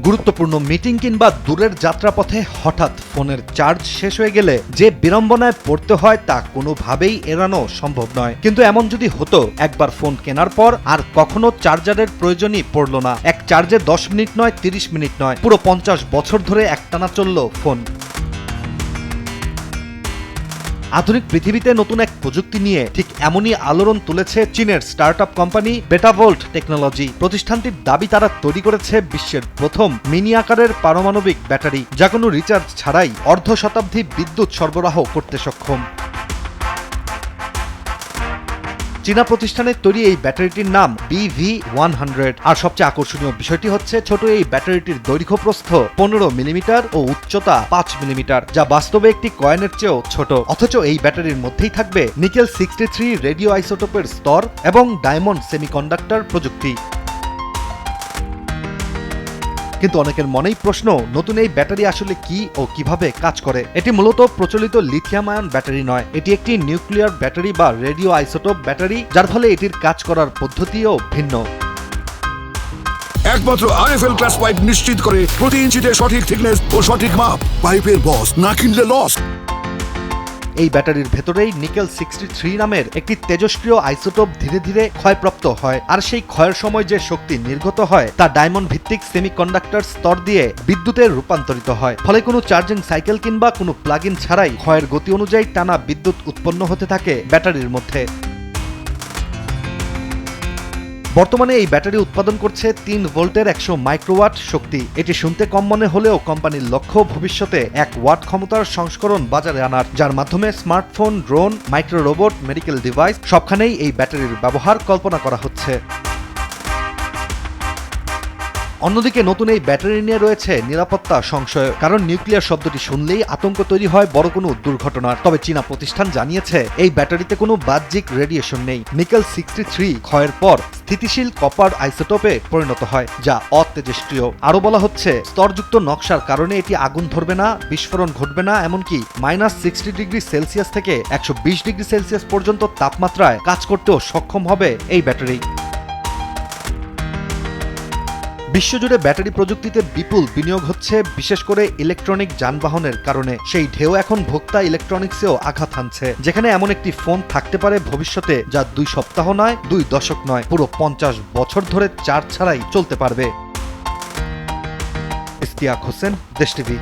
গুরুত্বপূর্ণ মিটিং কিংবা দূরের যাত্রাপথে হঠাৎ ফোনের চার্জ শেষ হয়ে গেলে যে বিড়ম্বনায় পড়তে হয় তা কোনোভাবেই এড়ানো সম্ভব নয়। কিন্তু এমন যদি হতো, একবার ফোন কেনার পর আর কখনো চার্জারের প্রয়োজনই পড়ল না, এক চার্জে 10 মিনিট নয়, 30 মিনিট নয়, পুরো 50 বছর ধরে একটানা চলল ফোন। আধুনিক পৃথিবীতে নতুন এক প্রযুক্তি নিয়ে ঠিক এমনই আলোড়ন তুলেছে চীনের স্টার্টআপ কোম্পানি বেটাভোল্ট টেকনোলজি। প্রতিষ্ঠানটির দাবি তারা তৈরি করেছে বিশ্বের প্রথম মিনি আকারের পারমাণবিক ব্যাটারি, যা কোনো রিচার্জ ছাড়াই অর্ধ শতাব্দী বিদ্যুৎ সরবরাহ করতে সক্ষম। চীনা প্রতিষ্ঠানের তৈরি এই ব্যাটারিটির নাম BV100। আর সবচেয়ে আকর্ষণীয় বিষয়টি হচ্ছে ছোট এই ব্যাটারিটির দৈর্ঘ্য প্রস্থ 15 মিলিমিটার ও উচ্চতা 5 মিলিমিটার, যা বাস্তবে একটি কয়েনের চেয়েও ছোট। অথচ এই ব্যাটারির মধ্যেই থাকবে নিকেল 63 রেডিও আইসোটোপের স্তর এবং ডায়মন্ড সেমিকন্ডাক্টর প্রযুক্তি। কিন্তু অনেকের মনেই প্রশ্ন, নতুন এই ব্যাটারি আসলে কি ও কিভাবে কাজ করে। এটি মূলত প্রচলিত লিথিয়াম আয়ন ব্যাটারি নয়, এটি একটি নিউক্লিয়ার ব্যাটারি বা রেডিও আইসোটোপ ব্যাটারি, যার ফলে এটির কাজ করার পদ্ধতিও ভিন্ন। একমাত্র আইএফএল ক্লাস পাইপ নিশ্চিত করে প্রতি ইঞ্চিতে সঠিক থিকনেস ও সঠিক মাপ। পাইপের বস না কিনলে লস। এই ব্যাটারির ভেতরেই নিকেল 63 নামের একটি তেজস্ক্রিয় আইসোটোপ ধীরে ধীরে ক্ষয়প্রাপ্ত হয়, আর সেই ক্ষয়ের সময় যে শক্তি নির্গত হয় তা ডায়মন্ড ভিত্তিক সেমিকন্ডাক্টর স্তর দিয়ে বিদ্যুতে রূপান্তরিত হয়। ফলে কোনো চার্জিং সাইকেল কিংবা কোনো প্লাগ ইন ছাড়াই ক্ষয়ের গতি অনুযায়ী টানা বিদ্যুৎ উৎপন্ন হতে থাকে ব্যাটারির মধ্যে। বর্তমানে এই ব্যাটারি উৎপাদন করছে 3 ভোল্টের 100 মাইক্রোওয়াট শক্তি। এটি শুনতে কম মনে হলেও কোম্পানির লক্ষ্য ভবিষ্যতে 1 ওয়াট ক্ষমতার সংস্করণ বাজারে আনার, যার মাধ্যমে smartphone, drone, micro robot, medical device সবখানেই এই ব্যাটারির ব্যবহার কল্পনা করা হচ্ছে। অন্যদিকে নতুন এই ব্যাটারি নিয়ে রয়েছে নিরাপত্তা সংশয়, কারণ নিউক্লিয়ার শব্দটি শুনলেই আতঙ্ক তৈরি হয় বড় কোনো দুর্ঘটনার। তবে চীনা প্রতিষ্ঠান জানিয়েছে এই ব্যাটারিতে কোনো বাহ্যিক রেডিয়েশন নেই। নিকেল 63 ক্ষয়ের পর স্থিতিশীল কপার আইসোটোপে পরিণত হয়, যা অতেজস্ক্রিয়। আরও বলা হচ্ছে, স্তরযুক্ত নকশার কারণে এটি আগুন ধরবে না, বিস্ফোরণ ঘটবে না, এমনকি -60 ডিগ্রি সেলসিয়াস থেকে 120 ডিগ্রি সেলসিয়াস পর্যন্ত তাপমাত্রায় কাজ করতেও সক্ষম হবে এই ব্যাটারি। বিশ্বজুড়ে ব্যাটারি প্রযুক্তিতে বিপুল বিনিয়োগ হচ্ছে, বিশেষ করে ইলেকট্রনিক যানবাহনের কারণে। সেই ঢেউ এখন ভোক্তা ইলেকট্রনিক্সেও আঘাত হানছে, যেখানে এমন একটি ফোন থাকতে পারে ভবিষ্যতে যা 2 সপ্তাহ নয়, 2 দশক নয়, পুরো 50 বছর ধরে চার্জ ছাড়াই চলতে পারবে। ইশতিয়াক হোসেন, দেশ টিভি।